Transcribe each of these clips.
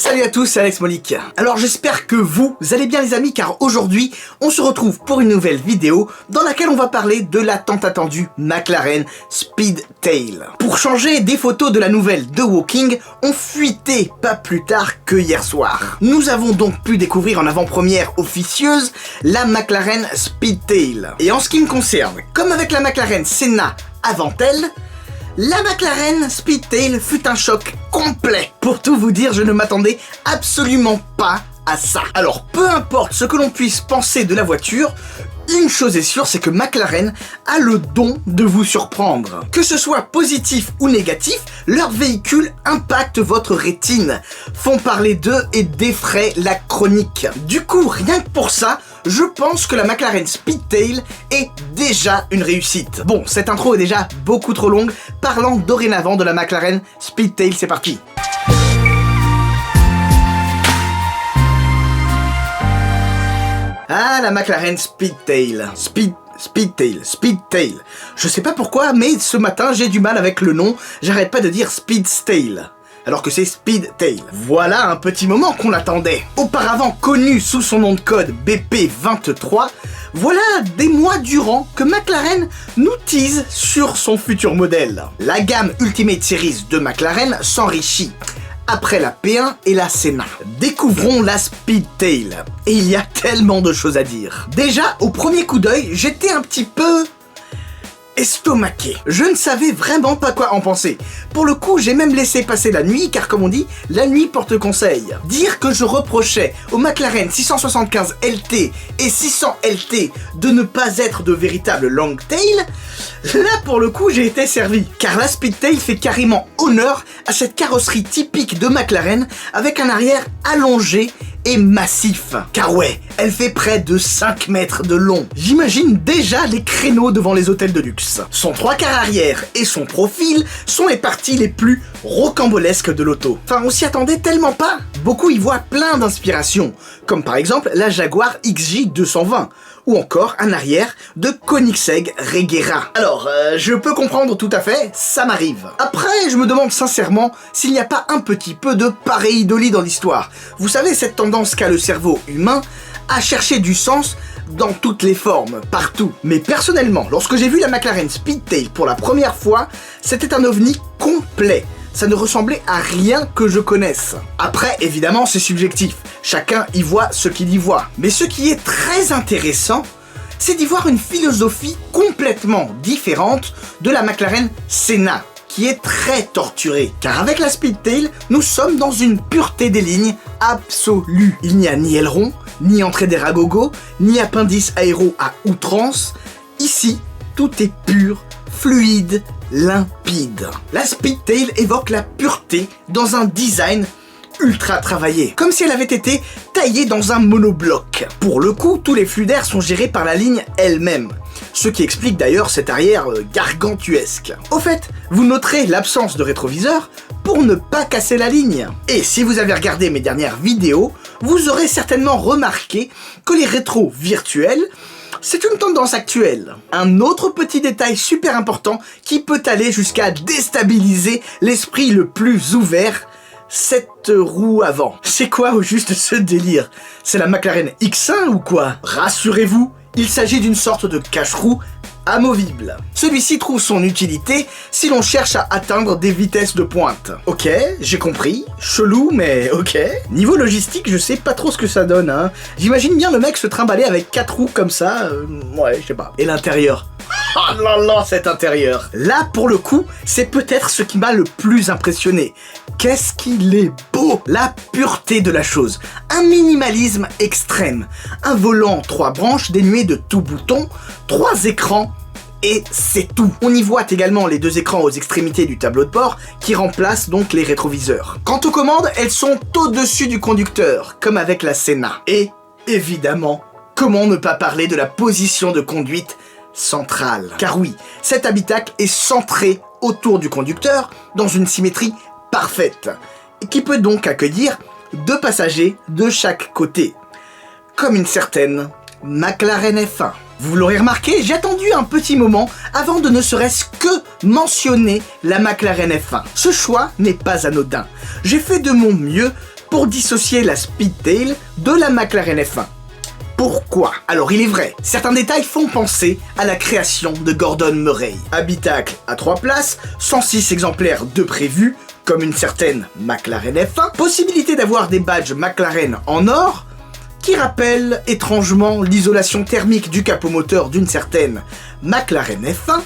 Salut à tous, c'est Alex Molik. Alors j'espère que vous allez bien les amis, car aujourd'hui on se retrouve pour une nouvelle vidéo dans laquelle on va parler de la tant attendue McLaren Speedtail. Pour changer, des photos de la nouvelle The Walking ont fuité pas plus tard que hier soir. Nous avons donc pu découvrir en avant-première officieuse la McLaren Speedtail. Et en ce qui me concerne, comme avec la McLaren Senna avant elle, la McLaren Speedtail fut un choc complet. Pour tout vous dire, je ne m'attendais absolument pas à ça. Alors, peu importe ce que l'on puisse penser de la voiture, une chose est sûre, c'est que McLaren a le don de vous surprendre. Que ce soit positif ou négatif, leurs véhicules impactent votre rétine, font parler d'eux et défraient la chronique. Du coup, rien que pour ça, je pense que la McLaren Speedtail est déjà une réussite. Bon, cette intro est déjà beaucoup trop longue, parlant dorénavant de la McLaren Speedtail, c'est parti. Ah, la McLaren Speedtail. Speedtail. Je sais pas pourquoi, mais ce matin, j'ai du mal avec le nom. J'arrête pas de dire Speedtail, alors que c'est Speedtail. Voilà un petit moment qu'on attendait. Auparavant connu sous son nom de code BP23, voilà des mois durant que McLaren nous tease sur son futur modèle. La gamme Ultimate Series de McLaren s'enrichit après la P1 et la Senna. Découvrons la Speedtail. Et il y a tellement de choses à dire. Déjà, au premier coup d'œil, j'étais un petit peu estomaqué. Je ne savais vraiment pas quoi en penser. Pour le coup, j'ai même laissé passer la nuit, car comme on dit, la nuit porte conseil. Dire que je reprochais au McLaren 675 LT et 600 LT de ne pas être de véritables longtail, là pour le coup j'ai été servi. Car la Speedtail fait carrément honneur à cette carrosserie typique de McLaren avec un arrière allongé et massif. Car ouais, elle fait près de 5 mètres de long. J'imagine déjà les créneaux devant les hôtels de luxe. Son 3/4 arrière et son profil sont les parties les plus rocambolesques de l'auto. Enfin, on s'y attendait tellement pas. Beaucoup y voient plein d'inspirations, comme par exemple la Jaguar XJ220, ou encore un arrière de Koenigsegg Regera. Alors, je peux comprendre tout à fait, ça m'arrive. Après, je me demande sincèrement s'il n'y a pas un petit peu de pareidolie dans l'histoire. Vous savez, cette tendance qu'a le cerveau humain à chercher du sens dans toutes les formes, partout. Mais personnellement, lorsque j'ai vu la McLaren Speedtail pour la première fois, c'était un ovni complet. Ça ne ressemblait à rien que je connaisse. Après, évidemment, c'est subjectif. Chacun y voit ce qu'il y voit. Mais ce qui est très intéressant, c'est d'y voir une philosophie complètement différente de la McLaren Senna, qui est très torturée. Car avec la Speedtail, nous sommes dans une pureté des lignes absolue. Il n'y a ni aileron, ni entrée d'air à gogo, ni appendice aéro à outrance. Ici, tout est pur, fluide, limpide. La Speedtail évoque la pureté dans un design ultra travaillé, comme si elle avait été taillée dans un monobloc. Pour le coup, tous les flux d'air sont gérés par la ligne elle-même, ce qui explique d'ailleurs cet arrière gargantuesque. Au fait, vous noterez l'absence de rétroviseur pour ne pas casser la ligne. Et si vous avez regardé mes dernières vidéos, vous aurez certainement remarqué que les rétros virtuels, c'est une tendance actuelle. Un autre petit détail super important qui peut aller jusqu'à déstabiliser l'esprit le plus ouvert, cette roue avant. C'est quoi au juste ce délire? C'est la McLaren X1 ou quoi? Rassurez-vous, il s'agit d'une sorte de cache-roue amovible. Celui-ci trouve son utilité si l'on cherche à atteindre des vitesses de pointe. Ok, j'ai compris, chelou mais ok. Niveau logistique, je sais pas trop ce que ça donne, hein. J'imagine bien le mec se trimballer avec 4 roues comme ça, ouais, je sais pas. Et l'intérieur? Oh là là, cet intérieur! Là, pour le coup, c'est peut-être ce qui m'a le plus impressionné. Qu'est-ce qu'il est beau! La pureté de la chose. Un minimalisme extrême. Un volant 3 branches dénué de tout bouton, 3 écrans, et c'est tout. On y voit également les 2 écrans aux extrémités du tableau de bord qui remplacent donc les rétroviseurs. Quant aux commandes, elles sont au-dessus du conducteur, comme avec la Senna. Et, évidemment, comment ne pas parler de la position de conduite centrale. Car oui, cet habitacle est centré autour du conducteur dans une symétrie parfaite, et qui peut donc accueillir 2 passagers de chaque côté, comme une certaine McLaren F1. Vous l'aurez remarqué, j'ai attendu un petit moment avant de ne serait-ce que mentionner la McLaren F1. Ce choix n'est pas anodin. J'ai fait de mon mieux pour dissocier la Speedtail de la McLaren F1. Pourquoi? Alors il est vrai, certains détails font penser à la création de Gordon Murray. Habitacle à 3 places, 106 exemplaires de prévus, comme une certaine McLaren F1, possibilité d'avoir des badges McLaren en or, qui rappellent étrangement l'isolation thermique du capot moteur d'une certaine McLaren F1,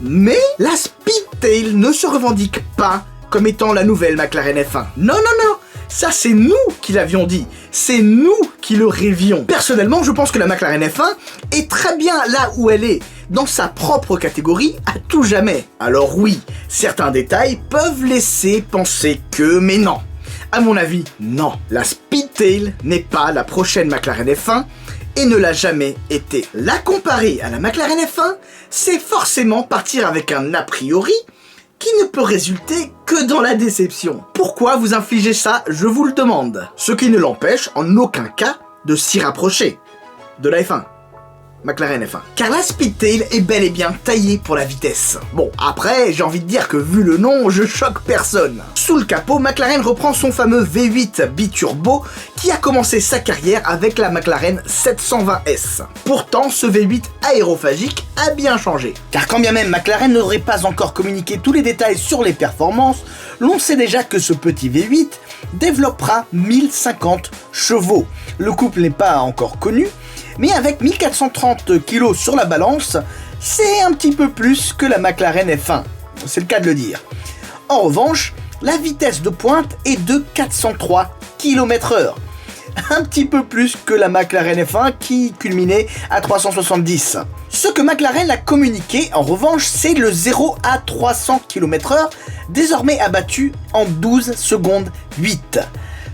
mais la Speedtail ne se revendique pas comme étant la nouvelle McLaren F1. Non, non, non! Ça, c'est nous qui l'avions dit. C'est nous qui le rêvions. Personnellement, je pense que la McLaren F1 est très bien là où elle est, dans sa propre catégorie à tout jamais. Alors oui, certains détails peuvent laisser penser que, mais non. À mon avis, non. La Speedtail n'est pas la prochaine McLaren F1 et ne l'a jamais été. La comparer à la McLaren F1, c'est forcément partir avec un a priori qui ne peut résulter que dans la déception. Pourquoi vous infligez ça, je vous le demande. Ce qui ne l'empêche en aucun cas de s'y rapprocher de la F1. McLaren F1. Car la Speedtail est bel et bien taillée pour la vitesse. Bon, après, j'ai envie de dire que vu le nom, je choque personne. Sous le capot, McLaren reprend son fameux V8 biturbo qui a commencé sa carrière avec la McLaren 720S. Pourtant, ce V8 aérophagique a bien changé. Car quand bien même McLaren n'aurait pas encore communiqué tous les détails sur les performances, l'on sait déjà que ce petit V8 développera 1050 chevaux. Le couple n'est pas encore connu, mais avec 1430 kg sur la balance, c'est un petit peu plus que la McLaren F1, c'est le cas de le dire. En revanche, la vitesse de pointe est de 403 km/h, un petit peu plus que la McLaren F1 qui culminait à 370. Ce que McLaren a communiqué en revanche, c'est le 0 à 300 km/h, désormais abattu en 12 secondes 8,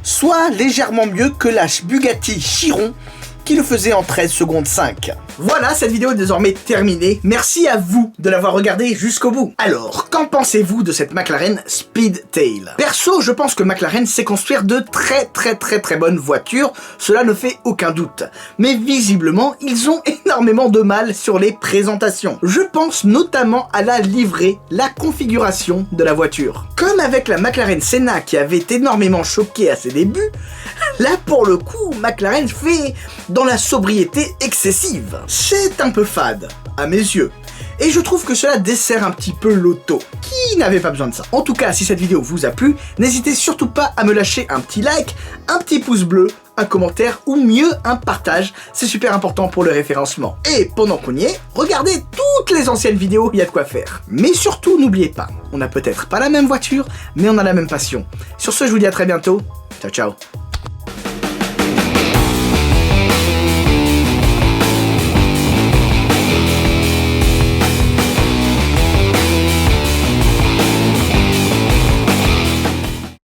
soit légèrement mieux que la Bugatti Chiron qui le faisait en 13 secondes 5. Voilà, cette vidéo est désormais terminée. Merci à vous de l'avoir regardée jusqu'au bout. Alors, qu'en pensez-vous de cette McLaren Speedtail? Perso, je pense que McLaren sait construire de très bonnes voitures, cela ne fait aucun doute. Mais visiblement, ils ont énormément de mal sur les présentations. Je pense notamment à la livrée, la configuration de la voiture. Comme avec la McLaren Senna qui avait énormément choqué à ses débuts, là pour le coup, McLaren fait dans la sobriété excessive. C'est un peu fade, à mes yeux. Et je trouve que cela dessert un petit peu l'auto, qui n'avait pas besoin de ça. En tout cas, si cette vidéo vous a plu, n'hésitez surtout pas à me lâcher un petit like, un petit pouce bleu, un commentaire ou mieux un partage, c'est super important pour le référencement. Et pendant qu'on y est, regardez toutes les anciennes vidéos, il y a de quoi faire. Mais surtout, n'oubliez pas, on n'a peut-être pas la même voiture, mais on a la même passion. Sur ce, je vous dis à très bientôt. Ciao, ciao.